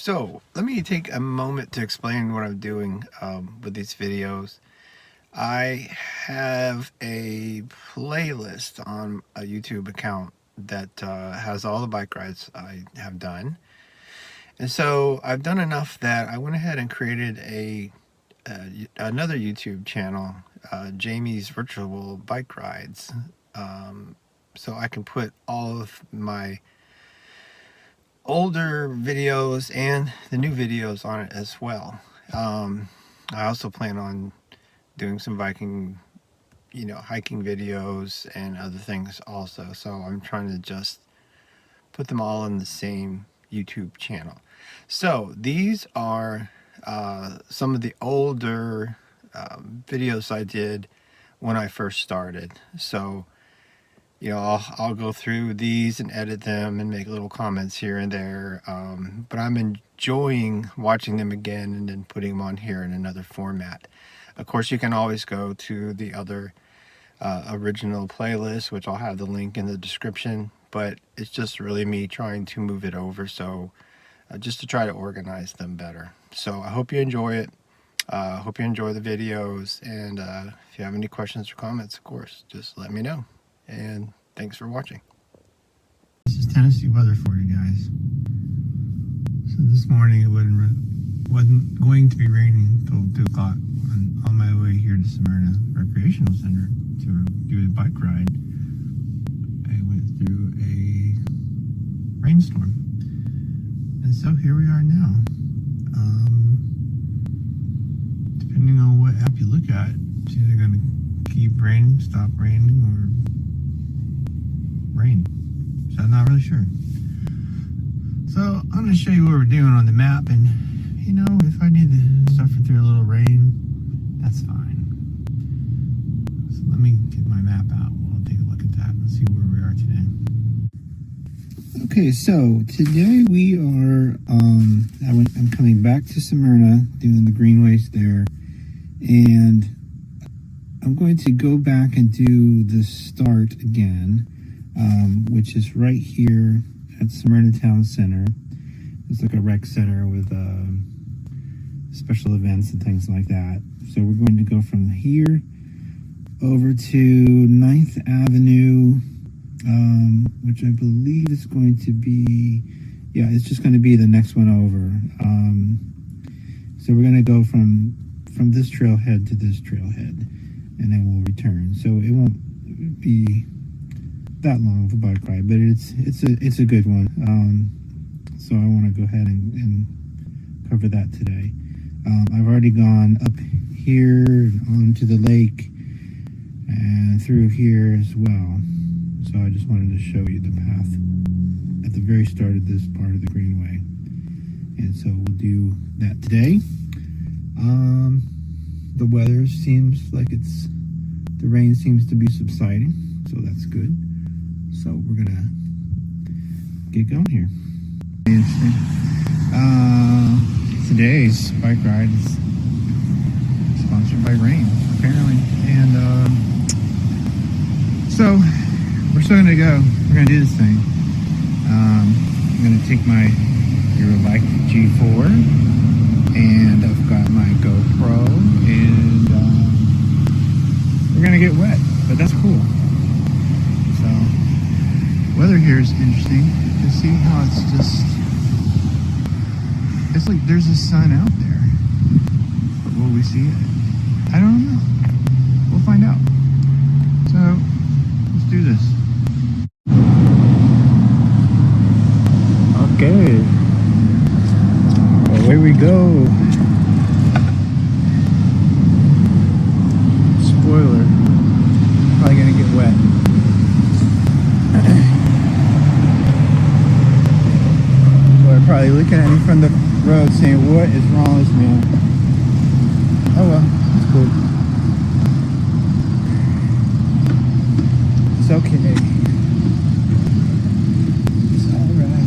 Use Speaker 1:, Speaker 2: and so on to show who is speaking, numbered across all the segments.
Speaker 1: So let me take a moment to explain what I'm doing with these videos. I have a playlist on a YouTube account that has all the bike rides I have done. And so I've done enough that I went ahead and created another YouTube channel, Jamie's Virtual Bike Rides. So I can put all of my older videos and the new videos on it as well. I also plan on doing some hiking videos and other things also. So I'm trying to just put them all in the same YouTube channel. So these are some of the older videos I did when I first started. So I'll go through these and edit them and make little comments here and there. But I'm enjoying watching them again and then putting them on here in another format. Of course, you can always go to the other original playlist, which I'll have the link in the description. But it's just really me trying to move it over, so just to try to organize them better. So I hope you enjoy it. Hope you enjoy the videos. And if you have any questions or comments, of course, just let me know. And thanks for watching. This is Tennessee weather for you guys. So this morning it wasn't going to be raining until 2 o'clock. On my way here to Smyrna Recreational Center to do a bike ride, I went through a rainstorm. And so here we are now. Depending on what app you look at, it's either going to keep raining, stop raining, or rain. So I'm not really sure. So I'm going to show you what we're doing on the map, and if I need to suffer through a little rain, that's fine. So let me get my map out. We'll take a look at that and see where we are today. Okay, so today we are I'm coming back to Smyrna, doing the Greenways there, and I'm going to go back and do the start again, which is right here at Smyrna Town Centre. It's like a rec center with special events and things like that. So we're going to go from here over to 9th Avenue, which I believe is going to be, it's just going to be the next one over. So we're going to go from this trailhead to this trailhead, and then we'll return. So it won't be that long of a bike ride, but it's a good one. So I want to go ahead and cover that today. I've already gone up here onto the lake and through here as well. So I just wanted to show you the path at the very start of this part of the Greenway. And so we'll do that today. The weather seems like the rain seems to be subsiding, so that's good. So we're gonna get going here. Interesting. Today's bike ride is sponsored by Rain, apparently. And so we're still gonna go. We're gonna do this thing. I'm gonna take my Eurobike G4, and I've got my GoPro, and we're gonna get wet, but that's cool. So weather here is interesting to see how it's like there's a sun out there, but will we see it? I don't know. We'll find out. So let's do this. Okay, away we go. Spoiler, probably gonna get wet. People are probably looking at me from the road saying, what is wrong with this man? Oh well, it's cool. It's okay. It's alright.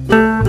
Speaker 1: Bye.